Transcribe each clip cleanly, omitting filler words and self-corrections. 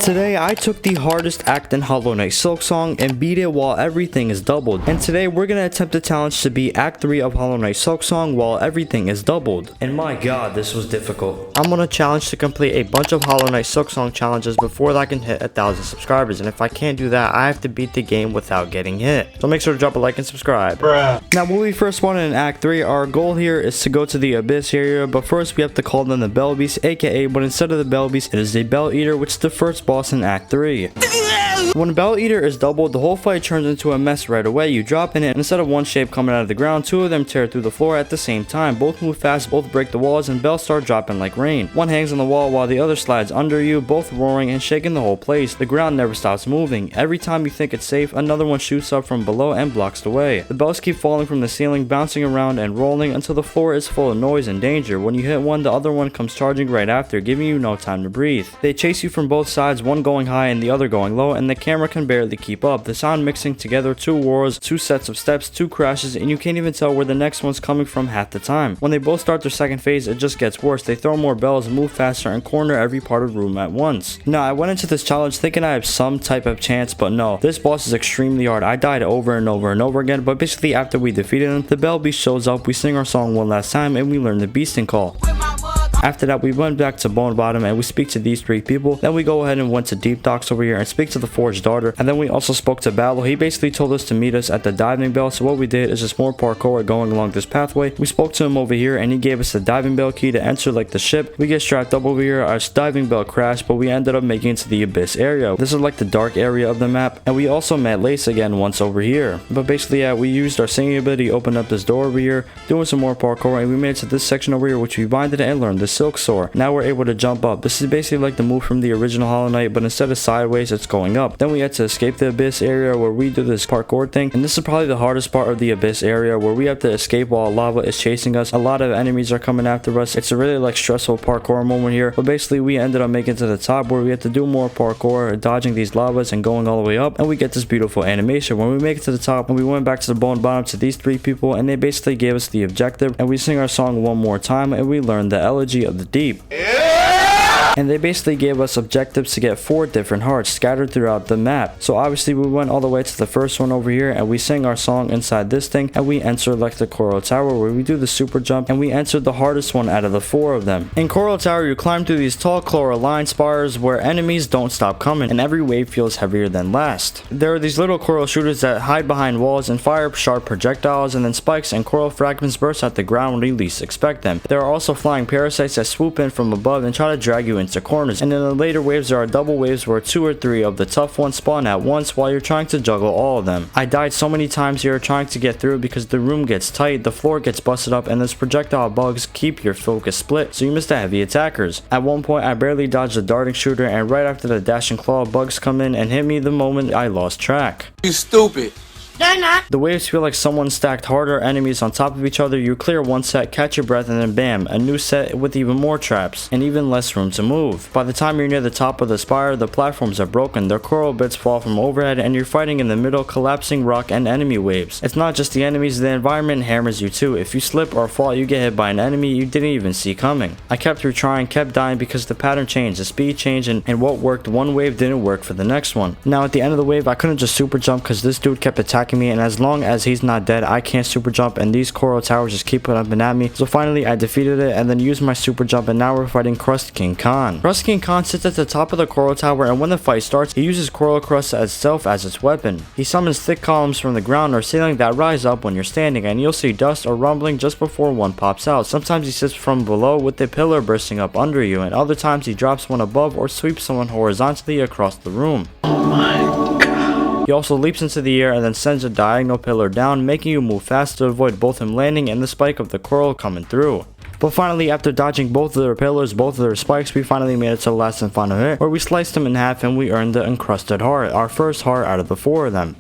Today I took the hardest act in Hollow Knight Silksong and beat it while everything is doubled. And today we're gonna attempt a challenge to beat Act 3 of Hollow Knight Silksong while everything is doubled. And my god, this was difficult. I'm on a challenge to complete a bunch of Hollow Knight Silksong challenges before I can hit 1,000 subscribers. And if I can't do that, I have to beat the game without getting hit. So make sure to drop a like and subscribe. Bruh. Now when we first won in Act 3, our goal here is to go to the Abyss area, but first we have to call them the Bell Beast, aka, but instead of the Bell Beast, it is the Bell Eater, which is the first boss in Act 3. When Bell Eater is doubled, the whole fight turns into a mess right away. You drop in it, and instead of one shape coming out of the ground, two of them tear through the floor at the same time. Both move fast, both break the walls, and bells start dropping like rain. One hangs on the wall while the other slides under you, both roaring and shaking the whole place. The ground never stops moving. Every time you think it's safe, another one shoots up from below and blocks the way. The bells keep falling from the ceiling, bouncing around and rolling until the floor is full of noise and danger. When you hit one, the other one comes charging right after, giving you no time to breathe. They chase you from both sides, one going high and the other going low, and the camera can barely keep up. The sound mixing together, two wars, two sets of steps, two crashes, and you can't even tell where the next one's coming from half the time. When they both start their second phase, it just gets worse. They throw more bells, move faster, and corner every part of the room at once. Now, I went into this challenge thinking I have some type of chance, but no. This boss is extremely hard. I died over and over and over again, but basically after we defeated him, the Bell Beast shows up, we sing our song one last time, and we learn the beasting call. After that, we went back to Bone Bottom and we speak to these three people. Then we go ahead and went to Deep Docks over here and speak to the Forged Daughter. And then we also spoke to Battle. He basically told us to meet us at the diving bell. So what we did is just more parkour going along this pathway. We spoke to him over here and he gave us the diving bell key to enter like the ship. We get strapped up over here. Our diving bell crashed, but we ended up making it to the Abyss area. This is like the dark area of the map. And we also met Lace again once over here. But basically, yeah, we used our singing ability, opened up this door over here, doing some more parkour, and we made it to this section over here, which we binded and learned the Silksong. Now we're able to jump up. This is basically like the move from the original Hollow Knight, but instead of sideways, it's going up. Then we had to escape the Abyss area where we do this parkour thing, and this is probably the hardest part of the Abyss area, where we have to escape while lava is chasing us. A lot of enemies are coming after us. It's a really like stressful parkour moment here, but basically we ended up making it to the top where we had to do more parkour, dodging these lavas and going all the way up, and we get this beautiful animation. When we make it to the top, and we went back to the Bone Bottom to these three people, and they basically gave us the objective, and we sing our song one more time, and we learned the Elegy of the Deep. And they basically gave us objectives to get 4 different hearts scattered throughout the map. So obviously we went all the way to the first one over here and we sang our song inside this thing, and we enter like the Coral Tower where we do the super jump, and we entered the hardest one out of the 4 of them. In Coral Tower, you climb through these tall coraline spires where enemies don't stop coming and every wave feels heavier than last. There are these little coral shooters that hide behind walls and fire sharp projectiles, and then spikes and coral fragments burst at the ground when you least expect them. There are also flying parasites that swoop in from above and try to drag you into corners, and in the later waves there are double waves where 2 or 3 of the tough ones spawn at once while you're trying to juggle all of them. I died so many times here trying to get through because the room gets tight, the floor gets busted up, and those projectile bugs keep your focus split, so you miss the heavy attackers. At one point I barely dodged the darting shooter, and right after the dashing claw, bugs come in and hit me the moment I lost track. You stupid. They're not. The waves feel like someone stacked harder enemies on top of each other. You clear one set, catch your breath, and then bam, a new set with even more traps and even less room to move. By the time you're near the top of the spire, the platforms are broken, the coral bits fall from overhead, and you're fighting in the middle, collapsing rock and enemy waves. It's not just the enemies, the environment hammers you too. If you slip or fall, you get hit by an enemy you didn't even see coming. I kept retrying, kept dying because the pattern changed, the speed changed, and what worked one wave didn't work for the next one. Now at the end of the wave, I couldn't just super jump because this dude kept attacking me, and as long as he's not dead, I can't super jump, and these coral towers just keep jumping at me. So finally I defeated it and then used my super jump, and now we're fighting Crust King Khan. Crust King Khan sits at the top of the coral tower, and when the fight starts, he uses coral crust itself as its weapon. He summons thick columns from the ground or ceiling that rise up when you're standing, and you'll see dust or rumbling just before one pops out. Sometimes he sits from below with the pillar bursting up under you, and other times he drops one above or sweeps someone horizontally across the room. Oh my god. He also leaps into the air and then sends a diagonal pillar down, making you move fast to avoid both him landing and the spike of the coral coming through. But finally, after dodging both of their pillars, both of their spikes, we finally made it to the last and final hit, where we sliced him in half and we earned the encrusted heart, our first heart out of the 4 of them.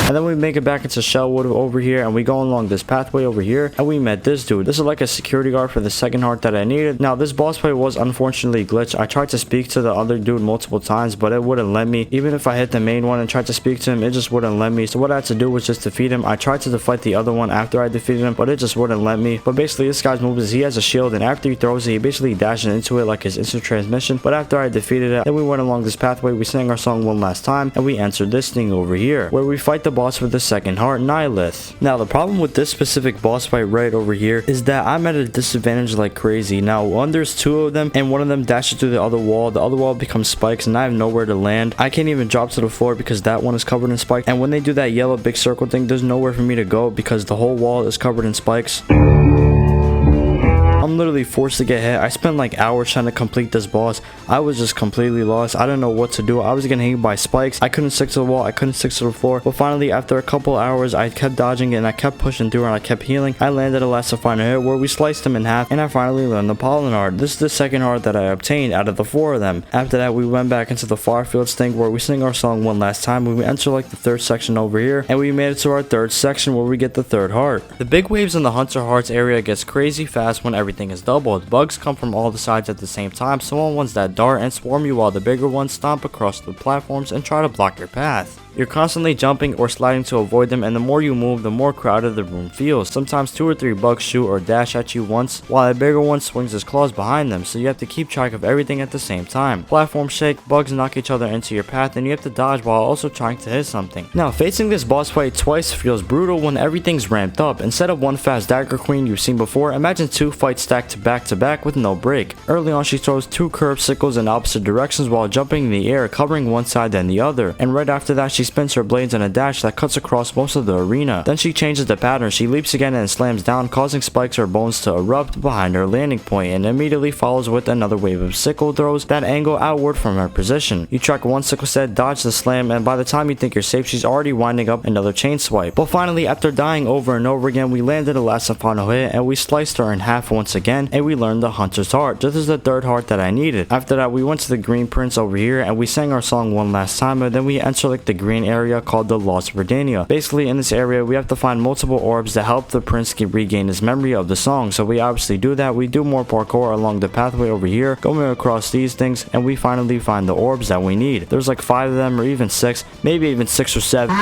And then we make it back into Shellwood over here, and we go along this pathway over here, and we met this dude. This is like a security guard for the second heart that I needed. Now this boss fight was unfortunately glitched. I tried to speak to the other dude multiple times, but it wouldn't let me. Even if I hit the main one and tried to speak to him, it just wouldn't let me. So what I had to do was just defeat him. I tried to fight the other one after I defeated him, but it just wouldn't let me. But basically this guy's move is he has a shield, and after he throws it, he basically dashes into it like his instant transmission. But after I defeated it, then we went along this pathway, we sang our song one last time, and we answered this thing over here, where we fight the boss with the second heart, Nihilith. Now the problem with this specific boss fight right over here is that I'm at a disadvantage like crazy. Now one, there's two of them, and one of them dashes through the other wall becomes spikes, and I have nowhere to land. I can't even drop to the floor because that one is covered in spikes, and when they do that yellow big circle thing, there's nowhere for me to go because the whole wall is covered in spikes. I'm literally forced to get hit. I spent like hours trying to complete this boss. I was just completely lost. I didn't know what to do. I was getting hit by spikes. I couldn't stick to the wall. I couldn't stick to the floor. But finally, after a couple hours, I kept dodging it and I kept pushing through and I kept healing. I landed a last final hit where we sliced him in half, and I finally learned the pollen art. This is the second art that I obtained out of the 4 of them. After that, we went back into the Farfields thing where we sing our song one last time. We enter like the 3rd section over here, and we made it to our 3rd section where we get the 3rd heart. The big waves in the Hunter Hearts area gets crazy fast when everything is doubled. Bugs come from all the sides at the same time, small ones that dart and swarm you while the bigger ones stomp across the platforms and try to block your path. You're constantly jumping or sliding to avoid them, and the more you move, the more crowded the room feels. Sometimes 2 or 3 bugs shoot or dash at you once, while a bigger one swings his claws behind them, so you have to keep track of everything at the same time. Platforms shake, bugs knock each other into your path, and you have to dodge while also trying to hit something. Now, facing this boss fight twice feels brutal when everything's ramped up. Instead of one fast dagger queen you've seen before, imagine 2 fights stacked back to back with no break. Early on, she throws 2 curved sickles in opposite directions while jumping in the air, covering one side then the other. And right after that, she spins her blades in a dash that cuts across most of the arena. Then she changes the pattern. She leaps again and slams down, causing spikes or bones to erupt behind her landing point, and immediately follows with another wave of sickle throws that angle outward from her position. You track one sickle set, dodge the slam, and by the time you think you're safe, she's already winding up another chain swipe. But finally, after dying over and over again, we landed a last and final hit, and we sliced her in half once again, and we learned the Hunter's Heart. This is the 3rd heart that I needed. After that, we went to the Green Prince over here, and we sang our song one last time, and then we enter like the green area called the Lost Verdania. Basically, in this area, we have to find multiple orbs that help the prince regain his memory of the song. So we obviously do that. We do more parkour along the pathway over here, going across these things, and we finally find the orbs that we need. There's like 5 of them, or even 6, maybe even 6 or 7.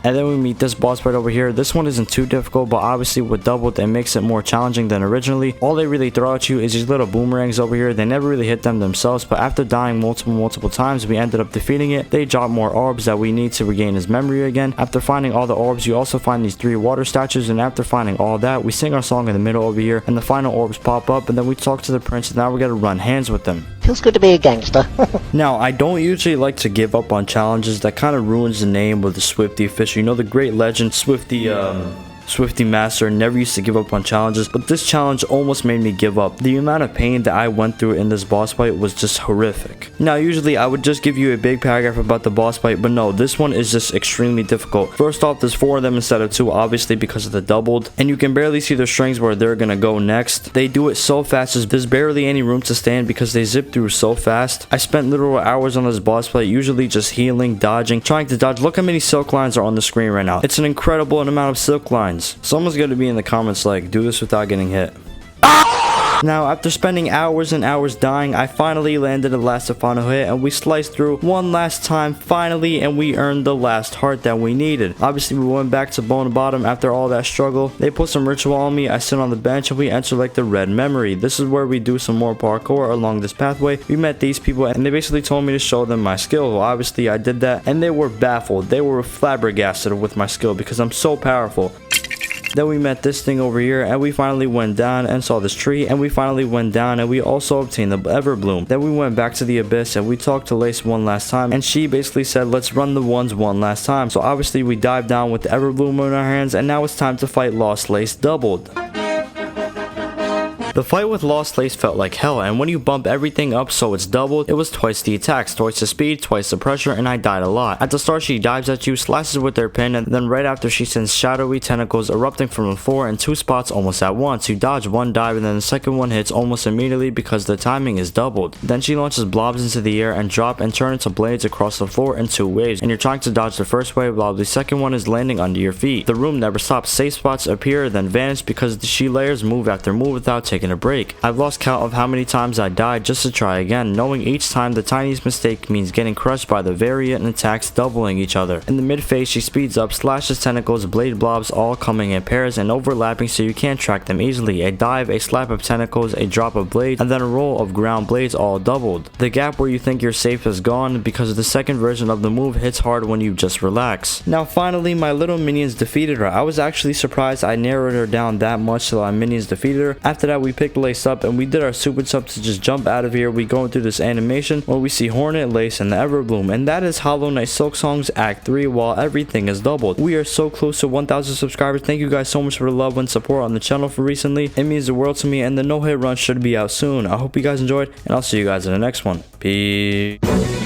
And then we meet this boss fight over here. This one isn't too difficult, but obviously with doubled, it makes it more challenging than originally. All they really throw at you is these little boomerangs over here. They never really hit them themselves, but after dying multiple times, we ended up defeating it. They drop more orbs that we need to regain his memory again. After finding all the orbs, you also find these 3 water statues, and after finding all that, we sing our song in the middle over here, and the final orbs pop up, and then we talk to the prince, and now we gotta run hands with them. Feels good to be a gangster. Now, I don't usually like to give up on challenges. That kind of ruins the name of the Swifty Fisher. You know, the great legend Swifty Master never used to give up on challenges, but this challenge almost made me give up. The amount of pain that I went through in this boss fight was just horrific. Now, usually I would just give you a big paragraph about the boss fight, but no, this one is just extremely difficult. First off, there's 4 of them instead of 2, obviously because of the doubled, and you can barely see the strings where they're gonna go next. They do it so fast, there's barely any room to stand because they zip through so fast. I spent literal hours on this boss fight, usually just healing, dodging, trying to dodge. Look how many silk lines are on the screen right now. It's an incredible amount of silk lines. Someone's gonna be in the comments like, do this without getting hit. Now, after spending hours and hours dying, I finally landed a last and final hit, and we sliced through one last time finally, and we earned the last heart that we needed. Obviously, we went back to Bone Bottom after all that struggle. They put some ritual on me. I sit on the bench, and we enter like the red memory. This is where we do some more parkour along this pathway. We met these people, and they basically told me to show them my skill. Well, obviously, I did that, and they were baffled. They were flabbergasted with my skill because I'm so powerful. Then we met this thing over here, and we finally went down and saw this tree, and we finally went down, and we also obtained the Everbloom. Then we went back to the abyss, and we talked to Lace one last time, and she basically said, let's run the ones one last time. So obviously we dived down with the Everbloom in our hands, and now it's time to fight Lost Lace doubled. The fight with Lost Lace felt like hell, and when you bump everything up so it's doubled, it was twice the attacks, twice the speed, twice the pressure, and I died a lot. At the start she dives at you, slashes with their pin, and then right after she sends shadowy tentacles erupting from the floor in 2 spots almost at once. You dodge one dive and then the second one hits almost immediately because the timing is doubled. Then she launches blobs into the air and drop and turn into blades across the floor in 2 waves, and you're trying to dodge the first wave while the second one is landing under your feet. The room never stops. Safe spots appear then vanish because she layers move after move without taking a break. I've lost count of how many times I died just to try again, knowing each time the tiniest mistake means getting crushed by the variant attacks doubling each other. In the mid phase she speeds up, slashes tentacles, blade blobs all coming in pairs and overlapping so you can't track them easily. A dive, a slap of tentacles, a drop of blades, and then a roll of ground blades all doubled. The gap where you think you're safe is gone because the second version of the move hits hard when you just relax. Now finally my little minions defeated her. I was actually surprised I narrowed her down that much till our minions defeated her. After that we picked Lace up and we did our super jump to just jump out of here. We going through this animation where we see Hornet, Lace, and the Everbloom, and that is Hollow Knight Silksong's Act 3 while everything is doubled. We are so close to 1,000 subscribers. Thank you guys so much for the love and support on the channel for recently. It means the world to me, and the no hit run should be out soon. I hope you guys enjoyed, and I'll see you guys in the next one. Peace.